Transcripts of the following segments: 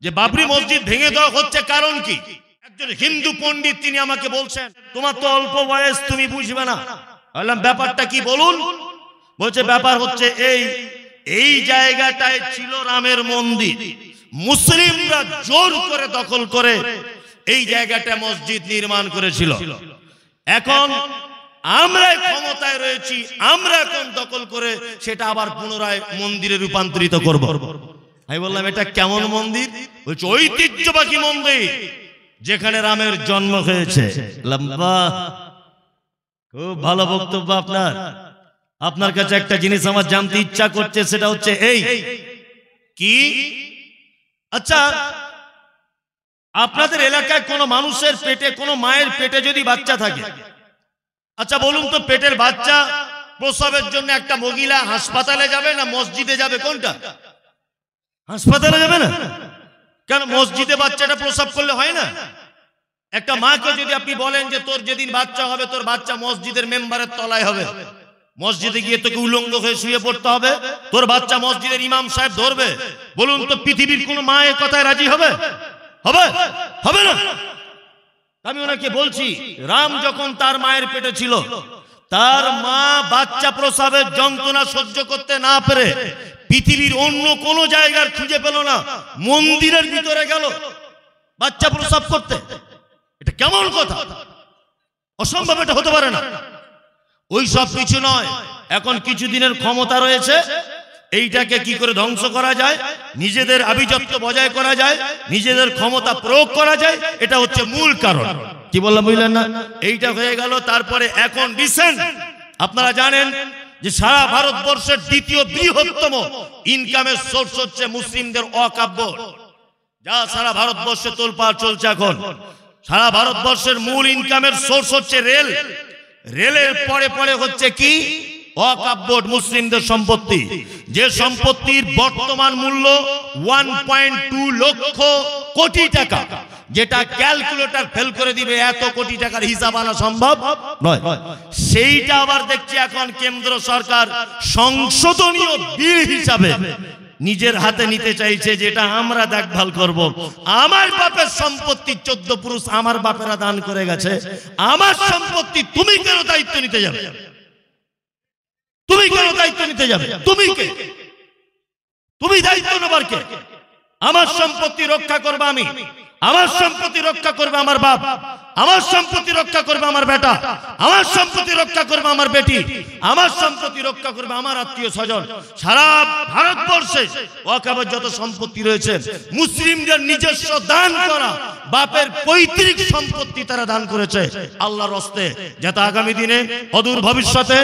যে বাবরি মসজিদ ভেঙে দেওয়া হচ্ছে কারণ কি? একজন হিন্দু পণ্ডিত তিনি আমাকে বলছেন, তোমার তো অল্প বয়স, তুমি বুঝবে না। বললাম ব্যাপারটা কি বলুন। বলছে ব্যাপার হচ্ছে এই জায়গাটায় ছিল রামের মন্দির, মুসলিমরা জোর করে দখল করে এই জায়গাটা মসজিদ নির্মাণ করেছিল। এখন আমরা ক্ষমতায় রয়েছি, আমরা এখন দখল করে সেটা আবার পুনরায় মন্দিরে রূপান্তরিত করব। আমি বললাম এটা কেমন মন্দির? বলছে ঐতিহ্যবাহী মন্দির, যেখানে রামের জন্ম হয়েছে। খুব ভালো বক্তব্য আপনার। আপনার কাছে একটা জিনিস আমার জানতে ইচ্ছা করছে, সেটা হচ্ছে এই কি, আচ্ছা আপনাদের এলাকায় কোন মানুষের পেটে, কোন মায়ের পেটে যদি বাচ্চা থাকে, আচ্ছা বলুন তো পেটের বাচ্চা প্রসবের জন্য একটা মহিলা হাসপাতালে যাবে না মসজিদে যাবে? কোনটা? হাসপাতালে যাবে না কেন? মসজিদে বাচ্চাটা প্রসব করলে হয় না? একটা মাকে যদি আপনি বলেন যে তোর যেদিন বাচ্চা হবে তোর বাচ্চা মসজিদের মেম্বারের তলায় হবে, মসজিদে গিয়ে তোকে উলঙ্গ হয়ে শুয়ে পড়তে হবে, তোর বাচ্চা মসজিদের ইমাম সাহেব ধরবে, বলুন তো পৃথিবীর কোন মা এ কথায় রাজি হবে? হবে? হবে না। আমি ওনাকে বলছি, রাম যখন তার মায়ের পেটে ছিল, তার মা বাচ্চা প্রসবের যন্ত্রণা সহ্য করতে না পেরে পৃথিবীর অন্য কোন জায়গার খুঁজে পেল না, মন্দিরের ভিতরে গেল বাচ্চা প্রসব করতে। এটা কেমন কথা? অসম্ভব, এটা হতে পারে না। ওই সব কিছু নয়, এখন কিছু দিনের ক্ষমতা রয়েছে, এইটাকে কি করে ধ্বংস করা যায়, নিজেদের আভিজাত্য বজায় করা যায়, নিজেদের ক্ষমতা প্রয়োগ করা যায়, এটা হচ্ছে মূল কারণ। কি বললাম বুঝলেন না? এইটা হয়ে গেল। তারপরে এখন রিসেন্ট আপনারা জানেন যে সারা ভারতবর্ষের দ্বিতীয় বৃহত্তম ইনকামের সোর্স হচ্ছে মুসলিমদের ওয়াকফ বোর্ড, যা সারা ভারতবর্ষে তোলপাড় চলছে। এখন সারা ভারতবর্ষের মূল ইনকামের সোর্স হচ্ছে রেল, রেলের পরে পরে হচ্ছে কি ওয়াকফ বোর্ড, মুসলিমদের সম্পত্তি, যে সম্পত্তির বর্তমান মূল্য 1.2 লক্ষ কোটি টাকা, যেটা ক্যালকুলেটর ফেল করে দিবে, এত কোটি টাকার হিসাব আনা সম্ভব নয়। সেইটা আবার দেখছি এখন কেন্দ্র সরকার সংশোধনীয় বিল হিসাবে নিজের হাতে নিতে চাইছে, যেটা আমরা দেখভাল করব। আমার বাপের সম্পত্তি 14 পুরুষ আমার বাপেরা দান করে গেছে, আমার সম্পত্তি তুমি কেন দায়িত্ব নিতে যাবে? তুমি কেন দায়িত্ব নিতে যাবে? তুমি কে? তুমি দায়িত্ব নেবার কে? আমার সম্পত্তি রক্ষা করবে আমি, আমার সম্পত্তি রক্ষা করবে আমার বাপ, আমার সম্পত্তি রক্ষা করবে আমার বেটা, আমার সম্পত্তি রক্ষা করবে আমার বেটি, আমার সম্পত্তি রক্ষা করবে আমার আত্মীয় স্বজন। সারা ভারতবর্ষে ওয়াকফের যত সম্পত্তি রয়েছে, মুসলিমদের নিজস্ব দান করা বাপের পৈতৃক সম্পত্তি তারা দান করেছে আল্লাহর রাস্তে, যাতে আগামী দিনে অদূর ভবিষ্যতে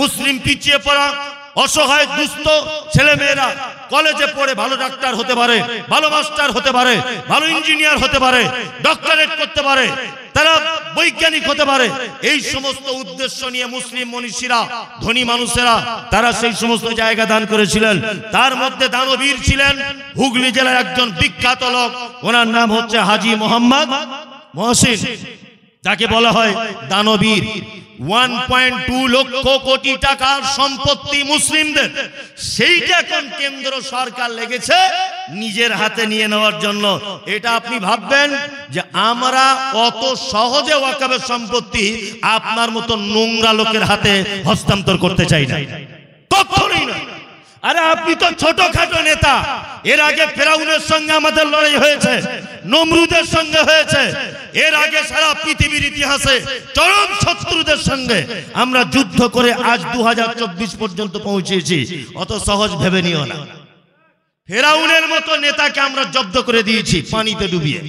মুসলিম পিছিয়ে পড়া অসহায় দুস্থ ছেলে মেয়েরা কলেজে পড়ে ভালো ডাক্তার হতে পারে, ভালো মাস্টার হতে পারে, ভালো ইঞ্জিনিয়ার হতে পারে, ডক্টরেট করতে পারে, তারা বৈজ্ঞানিক হতে পারে। এই সমস্ত উদ্দেশ্য নিয়ে মুসলিম মনীষীরা, ধনী মানুষেরা, তারা সেই সমস্ত জায়গা দান করেছিলেন। তার মধ্যে দানবীর ছিলেন হুগলি জেলার একজন বিখ্যাত লোক, ওনার নাম হচ্ছে হাজী মোহাম্মদ মহসিন, যাকে বলা হয় দানবীর। 1.2 লক্ষ কোটি টাকার সম্পত্তি মুসলিমদের, সেইটা এখন কেন্দ্র সরকার লেগেছে নিজের হাতে নিয়ে নেওয়ার জন্য। এটা আপনি ভাববেন যে আমরা অত সহজে ওয়াকফের সম্পত্তি আপনার মতো নোংরা লোকের হাতে হস্তান্তর করতে চাই না, কখনোই না। আরে আপনি তো ছোটখাটো নেতা, এর আগে ফেরাউনের সঙ্গে আমাদের লড়াই হয়েছে, নমরুদের সঙ্গে হয়েছে, এর আগে সারা পৃথিবীর ইতিহাসে চরম শত্রুদের সঙ্গে আমরা যুদ্ধ করে আজ 2024 পর্যন্ত পৌঁছেছি। অত সহজ ভেবে নিও না। ফেরাউনের মতো নেতাকে আমরা জব্দ করে দিয়েছি পানিতে ডুবিয়ে,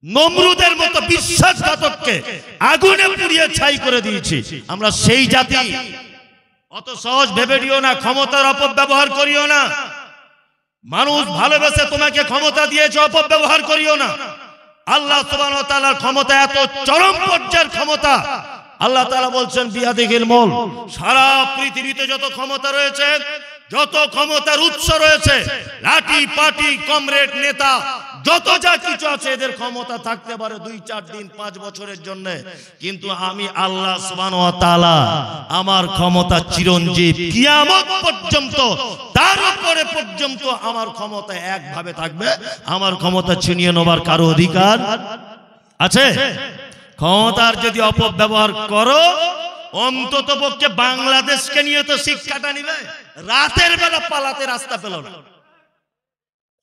নমরুদের মতো বিশ্বাসঘাতককে আগুনে পুড়িয়ে ছাই করে দিয়েছি। আমরা সেই জাতি, অত সহজ ভেবে নিও না, ক্ষমতার অপব্যবহার করিও না। মানুষ ভালোবেসে তোমাকে ক্ষমতা দিয়েছে, অপব্যবহার করিও না। আল্লাহ সুবহানাহু ওয়া তাআলার ক্ষমতা এত চরম পর্যায়ের ক্ষমতা, আল্লাহ তাআলা বলছেন বিয়াদিহিল মুলক, সারা পৃথিবীতে যত ক্ষমতা রয়েছে, যত ক্ষমতার উৎস রয়েছে, লাঠি পাটি কমরেড নেতা যত যা কিছু আছে, এদের ক্ষমতা থাকতে পারে 2-4 দিন 5 বছরের জন্য, কিন্তু আমি আল্লাহ সুবহানাহু ওয়া তাআলা আমার ক্ষমতা চিরঞ্জীব, কিয়ামত পর্যন্ত তার তার উপরে পর্যন্ত আমার ক্ষমতা একভাবে থাকবে, আমার ক্ষমতা ছিনিয়ে নেবার কারো অধিকার আছে? ক্ষমতার যদি অপব্যবহার করো, অন্তত পক্ষে বাংলাদেশকে নিয়ে তো শিক্ষাটা নিবে। রাতের বেলা পালাতে রাস্তা পেল না।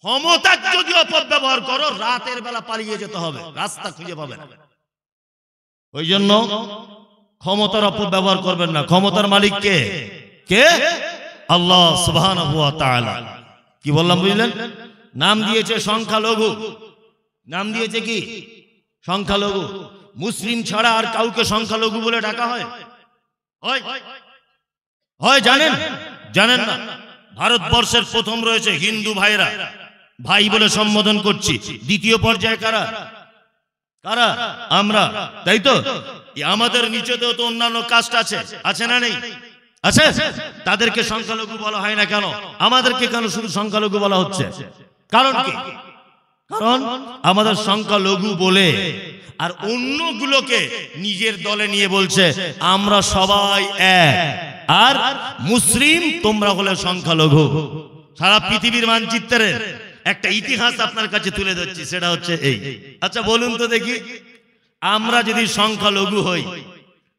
ক্ষমতার যদি অপব্যবহার করো, রাতের বেলা পালিয়ে যেতে হবে, রাস্তা খুঁজে পাবে না। ওই জন্য ক্ষমতার অপব্যবহার করবেন না। ক্ষমতার মালিক কে? কে? আল্লাহ সুবহানাহু ওয়া তাআলা। কি বললাম বুঝলেন? নাম দিয়েছে সংখ্যালঘু, নাম দিয়েছে কি? সংখ্যালঘু। মুসলিম ছাড়া আর কাউকে সংখ্যালঘু বলে ডাকা হয়? হয় জানেন? জানেন না? ভারতবর্ষের প্রথম রয়েছে হিন্দু ভাইরা, ভাই বলে সম্বোধন করছি। দ্বিতীয় পর্যায়ে কারা? কারা? আমরা, তাই তো? আমাদের নিচেতেও তো অন্যান্য কাস্ট আছে, আছে না নেই? আছে। তাদেরকে সংখ্যালঘু বলা হয় না কেন? আমাদেরকে কেন শুধু সংখ্যালঘু বলা হচ্ছে? কারণ কি? কারণ আমাদের সংখ্যালঘু বলে আর অন্যগুলোকে নিজের দলে নিয়ে বলছে আমরা সবাই এক, আর মুসলিম তোমরা হলে সংখ্যালঘু। সারা পৃথিবীর মানচিত্রের একটা ইতিহাস আপনার কাছে তুলে ধরছি, সেটা হচ্ছে এই। আচ্ছা বলুন তো দেখি, আমরা যদি সংখ্যালঘু হই,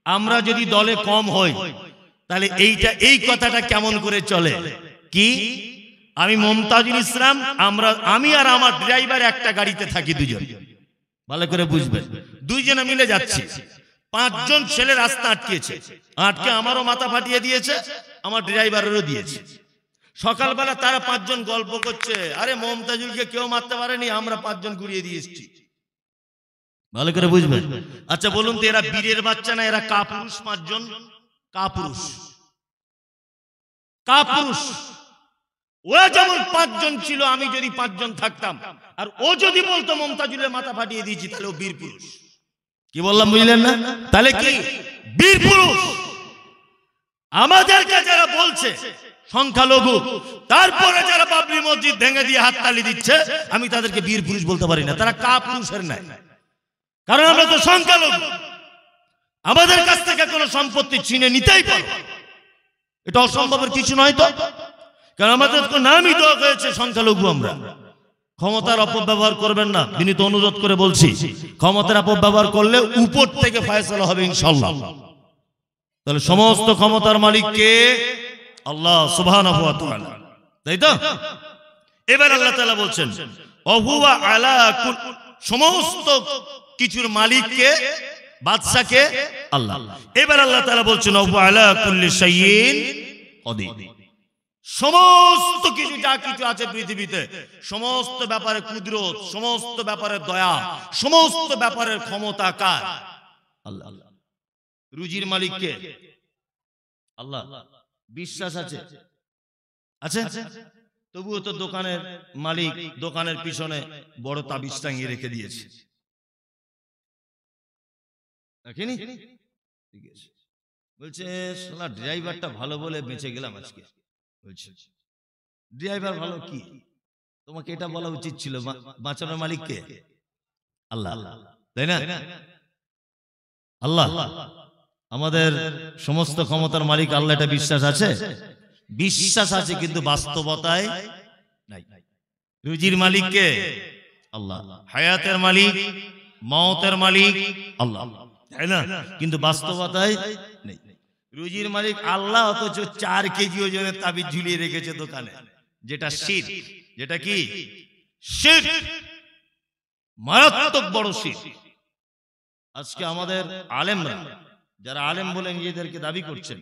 আমরা যদি দলে কম হই, তাহলে এই কথাটা কেমন করে চলে? কি? আমি মমতাজুল ইসলাম, আমি আর আমার ড্রাইভার একটা গাড়িতে থাকি, দুজন, ভালো করে বুঝবেন, দুইজনে মিলে যাচ্ছি। 5 জন ছেলে রাস্তা আটকেছে, আটকে আমারও মাথা ফাটিয়ে দিয়েছে, আমার ড্রাইভারেরও দিয়েছে। সকালবেলা তারা 5 জন গল্প করছে, আরে মমতাজুলকে কেউ মারতে পারেনি, আমরা 5 জন ঘুরিয়ে দিয়ে এসেছি। ভালো করে বুঝবেন। আচ্ছা বলুন তো, এরা বীরের বাচ্চা না, এরা কাপুরুষ? 5 জন কাপুরুষ, কাপুরুষ। ওরা যেমন 5 জন ছিল, আমি যদি 5 জন থাকতাম, আর ও যদি বলতো মমতাজুলের মাথা ফাটিয়ে দিয়েছি, তাহলে ও বীর পুরুষ। কি বললাম বুঝলেন না? তাহলে কি? বীর পুরুষ। আমাদেরকে যারা বলছে সংখ্যালঘু, তারপরে যারা বাবরি মসজিদ ভেঙে দিয়ে হাততালি দিচ্ছে, আমি তাদেরকে বীর পুরুষ বলতে পারি না, তারা কাপুরুষের নাই। কারণ আমরা তো সংখ্যালঘু, আমাদের কাছ থেকে কোনো সম্পত্তি ছিনে নিতেই পারে, এটা অসম্ভবের কিছু নয় তো। কারণ আমাদের তো নামই দেওয়া হয়েছে সংখ্যালঘু। আমরা ক্ষমতার অপব্যবহার করবেন না, বিনীত অনুরোধ করে বলছি। ক্ষমতার অপব্যবহার করলে উপর থেকে ফয়সালা হবে ইনশাআল্লাহ। তাহলে সমস্ত ক্ষমতার মালিক কে? আল্লাহ সুবহানাহু ওয়া তাআলা, তাই তো? এবার আল্লাহ তাআলা বলছেন ওহুয়া আলা কুল, সমস্ত কিছুর মালিক কে? বাদশা কে? আল্লাহ। এবার আল্লাহ তাআলা বলছেন ওহুয়া আলা কুল্লি শাইইন কাদির। সমস্ত কিছু, যা কিছু আছে পৃথিবীতে, সমস্ত ব্যাপারে কুদরত, সমস্ত ব্যাপারে দয়া, সমস্ত ব্যাপারের ক্ষমতা কার? আল্লাহ। রুজির মালিক কে? আল্লাহ। বিশ্বাস আছে? আছে? তবুও তো দোকানের মালিক দোকানের পিছনে বড় তাবিজ টাঙিয়ে রেখে দিয়েছে, দেখেনি? ঠিক আছে, বলছে শালা ড্রাইভারটা ভালো বলে বেঁচে গেলাম আজকে। বলছে ড্রাইভার ভালো কি? তোমাকে এটা বলা উচিত ছিল, বাঁচানোর মালিক কে? আল্লাহ, তাই না? আল্লাহ আমাদের সমস্ত ক্ষমতার মালিক আল্লাহ, এটা বিশ্বাস আছে? বিশ্বাস আছে, কিন্তু বাস্তবতায় নাই। রুজির মালিক কে? আল্লাহ। হায়াতের মালিক, মওতের মালিক আল্লাহ, তাই না? কিন্তু বাস্তবতায় নেই। রুজির মালিক আল্লাহ, অথচ 4 কেজি ওজনের তাবিজ ঝুলিয়ে রেখেছে দোকানে, যেটা শিরক। যেটা কি? শিরক, মারাত্মক বড় শিরক। আজকে আমাদের আলেমরা, যারা আলেম বলে নিজেদেরকে দাবি করছেন,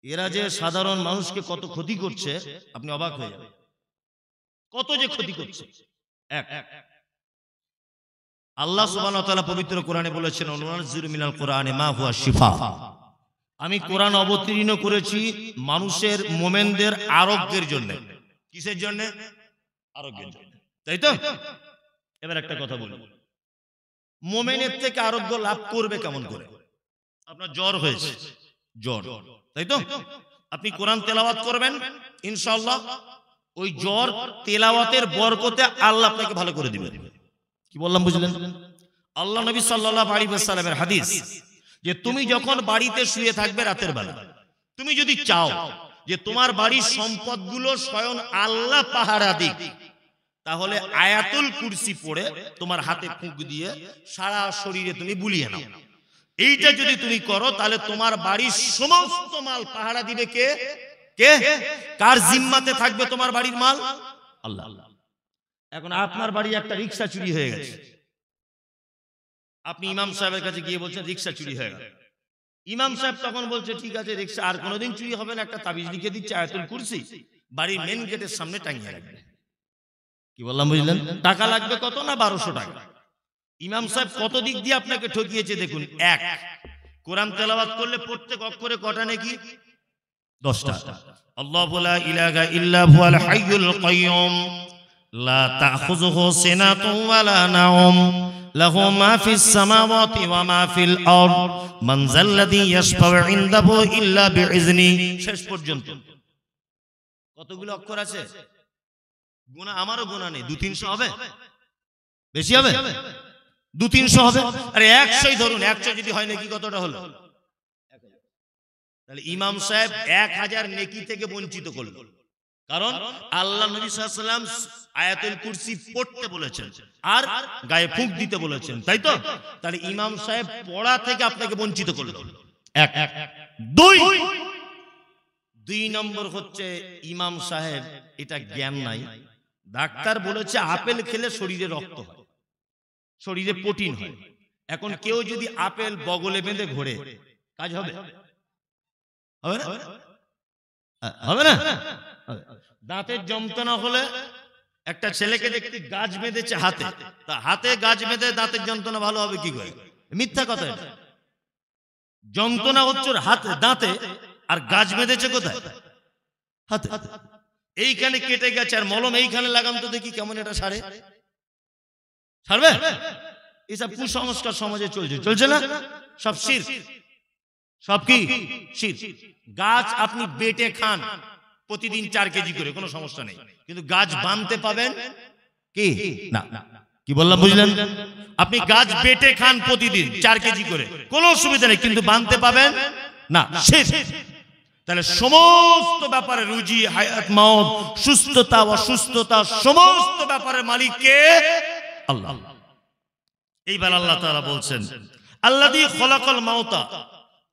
এরা যে সাধারণ মানুষকে কত ক্ষতি করছে, আপনি অবাক হয়ে যাবেন। কত যে ক্ষতি করছে। আল্লাহ সুবহানাহু ওয়া তাআলা পবিত্র কোরআনে বলেছেন ওয়ানুনাজ্জিলু মিনাল কোরআনি মা হুয়া শিফা। আমি কোরআন অবতীর্ণ করেছি মানুষের, মোমেনদের আরোগ্যের জন্য। কিসের জন্য? আরোগ্যের জন্য, তাই তো? এবার একটা কথা বলি, মোমেনের থেকে আরোগ্য লাভ করবে কেমন করে? আপনার জ্বর হয়েছে, জ্বর, তাই তো? আপনি কোরআন তেলাওয়াত করবেন, ইনশাআল্লাহ ওই জ্বর তেলাওয়াতের বরকতে আল্লাহ আপনাকে ভালো করে দিবেন। কি বললাম বুঝলেন? আল্লাহ নবী সাল্লাল্লাহু আলাইহি ওয়াসাল্লামের হাদিস, যে তুমি যখন বাড়িতে শুয়ে থাকবে রাতের বেলা, তুমি যদি চাও যে তোমার বাড়ির সম্পদগুলো স্বয়ং আল্লাহ পাহারা দিক, তাহলে আয়াতুল কুরসি পড়ে তোমার হাতে ফুঁক দিয়ে সারা শরীরে তুমি বুলিয়ে নাও। এইটা যদি তুমি করো তাহলে তোমার বাড়ির সমস্ত মাল পাহারা দিবে কে? কে? কার জিম্মাতে থাকবে তোমার বাড়ির মাল? আল্লাহ। এখন আপনার বাড়ি একটা রিক্সা চুরি হয়ে গেছে, আপনি ইমাম সাহেবের কাছে গিয়ে বলছেন রিক্সা চুরি হয়ে গেল। ইমাম সাহেব তখন বলছে ঠিক আছে রিক্সা আর কোনোদিন চুরি হবে না, একটা তাবিজ লিখে দিচ্ছে আয়াতুল কুরসি, বাড়ির মেন গেটের সামনে টাঙিয়ে রাখবে। কি বললাম বুঝলেন? টাকা লাগবে কত না? 1200 টাকা। ইমাম সাহেব কত দিক দিয়ে আপনাকে ঠকিয়েছে দেখুন। এক, কোরআন তেলাওয়াত করলে প্রত্যেক অক্ষরে কটা নেকি? 10টা। আল্লাহু লা ইলাহা ইল্লা হুয়াল হাইয়ুল কাইয়ুম লা তাখুযুহু সিনাতুন ওয়া লা নাওম লাহু মা ফিস সামাওয়াতি ওয়া মা ফিল আরদ মান যাল্লাযী ইয়াশফাউ ইনদাহু ইল্লা বিইজনি। শেষ পর্যন্ত কতগুলো অক্ষর আছে? গুনাহ আমারও গুনাহ নেই, 200-300 হবে? বেশি হবে? 200-300 হবে। আরে 100ই ধরুন, 100 যদি হয় নাকি কতটা হলো? তাহলে ইমাম সাহেব 1000 নেকি থেকে বঞ্চিত করল, কারণ আল্লাহ নবী সাল্লাল্লাহু আলাইহি ওয়াসাল্লাম আয়াতুল কুরসি পড়তে বলেছেন আর গায়ে ফুঁক দিতে বলেছেন, তাই তো? তাহলে ইমাম সাহেব পড়া থেকে আপনাকে বঞ্চিত করল। এক। দুই নম্বর হচ্ছে ইমাম সাহেব এটা জ্ঞান নাই। ডাক্তার বলেছে আপেল খেলে শরীরে রক্ত হয়, শরীরে প্রোটিন হয়। এখন কেউ যদি আপেল বগলে বেঁধে ঘোরে, কাজ হবে? হবে না? হবে না? দাঁতের যন্ত্রণা হলে একটা ছেলেকে দেখতে গাছ বেঁধেছে হাতে, তা হাতে গাছ বেঁধে দাঁতের যন্ত্রণা ভালো হবে কি করে? মিথ্যা কথা। যন্ত্রণা হচ্ছে হাতে, দাঁতে, আর গাছ বেঁধেছে কোথায়? হাতে। এইখানে কেটে গেছে আর মলম এইখানে লাগাম তো দেখি কেমন এটা সারে? সারবে? এসব কুসংস্কার সমাজে চলছে, চলছে না? সব শিরক। সব কি? শিরক। গাছ আপনি বেটে খান প্রতিদিন 4 কেজি করে, কোনো সমস্যা নেই, কিন্তু গাছ বানতে পাবেন কি না? কি বললাম বুঝলেন? আপনি গাছ বেটে খান প্রতিদিন 4 কেজি করে, কোনো অসুবিধা নেই, কিন্তু বানতে পাবেন না, শিরক। তাহলে সমস্ত ব্যাপারে রুজি, হায়াত, মাউত, সুস্থতা, অসুস্থতা, সমস্ত ব্যাপারের মালিক কে? আল্লাহ। এইবার আল্লাহ তাআলা বলছেন আল্লাযী খলাকাল মাউতা,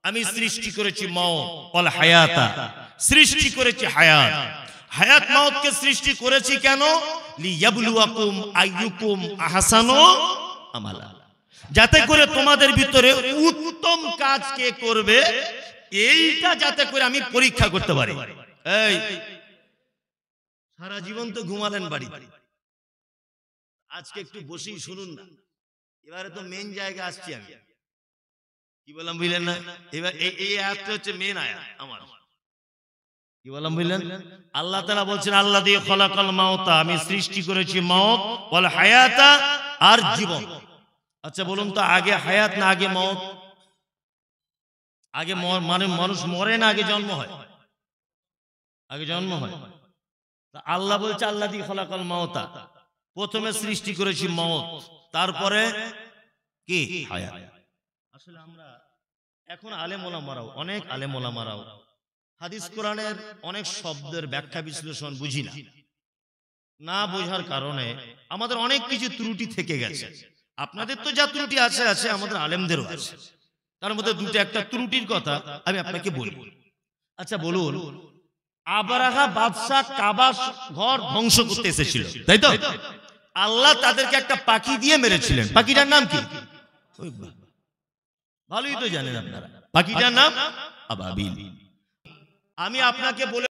আমি সৃষ্টি করেছি মাউত, ওয়াল হায়াতা, সৃষ্টি করেছি হায়াত। হায়াত মাউতকে সৃষ্টি করেছি কেন? লিয়াবলুয়াকুম আইয়ুকুম আহসানু আমালা, যাতে করে তোমাদের ভিতরে উত্তম কাজ কে করবে এইটা যাতে করে আমি পরীক্ষা করতে পারি। এই সারা জীবন তো ঘুমালেন বাড়ি, আজকে একটু বসেই শুনুন না। এবারে তো মেন জায়গা আসছি আমি। কি বললাম বুঝলেন না? এবার এই আয়াতটা হচ্ছে মেন আয়াত আমার। কি বললাম বুঝলেন? আল্লাহ তাআলা বলছেন আল্লাযী খলাকাল মাউতা, আমি সৃষ্টি করেছি মাউত, ওয়াল হায়াতা, আর জীবন। আচ্ছা বলুন তো আগে হায়াত না আগে মাউত? আগে মানে মানুষ মরে না আগে জন্ম হয়? আগে জন্ম হয়। তা আল্লাহ বলছে আল্লাযী খলাকাল মাউতা, প্রথমে সৃষ্টি করেছি মাউত, তারপরে কি? হায়াত। আসলে আমরা এখন আলেম ওলামারাও, অনেক আলেম ওলামারাও হাদিস কোরআনের অনেক শব্দের ব্যাখ্যা বিশ্লেষণ বুঝি না। না বোঝার কারণে আমাদের অনেক কিছু ত্রুটি থেকে গেছে। আপনাদের তো যা ত্রুটি আছে আছে, আমাদের আলেমদেরও আছে। তার মধ্যে দুটো একটা ত্রুটির কথা আমি আপনাকে বলি। আচ্ছা বলুন, আবরাহা বাদশা কাবা ঘর ধ্বংস করতে এসেছিল, তাই তো? আল্লাহ তাদেরকে একটা পাখি দিয়ে মেরেছিলেন। পাখিটার নাম কি? ভালোই তো জানেন আপনারা, পাখিটার নাম আবাবিল। আমি আপনাকে বলে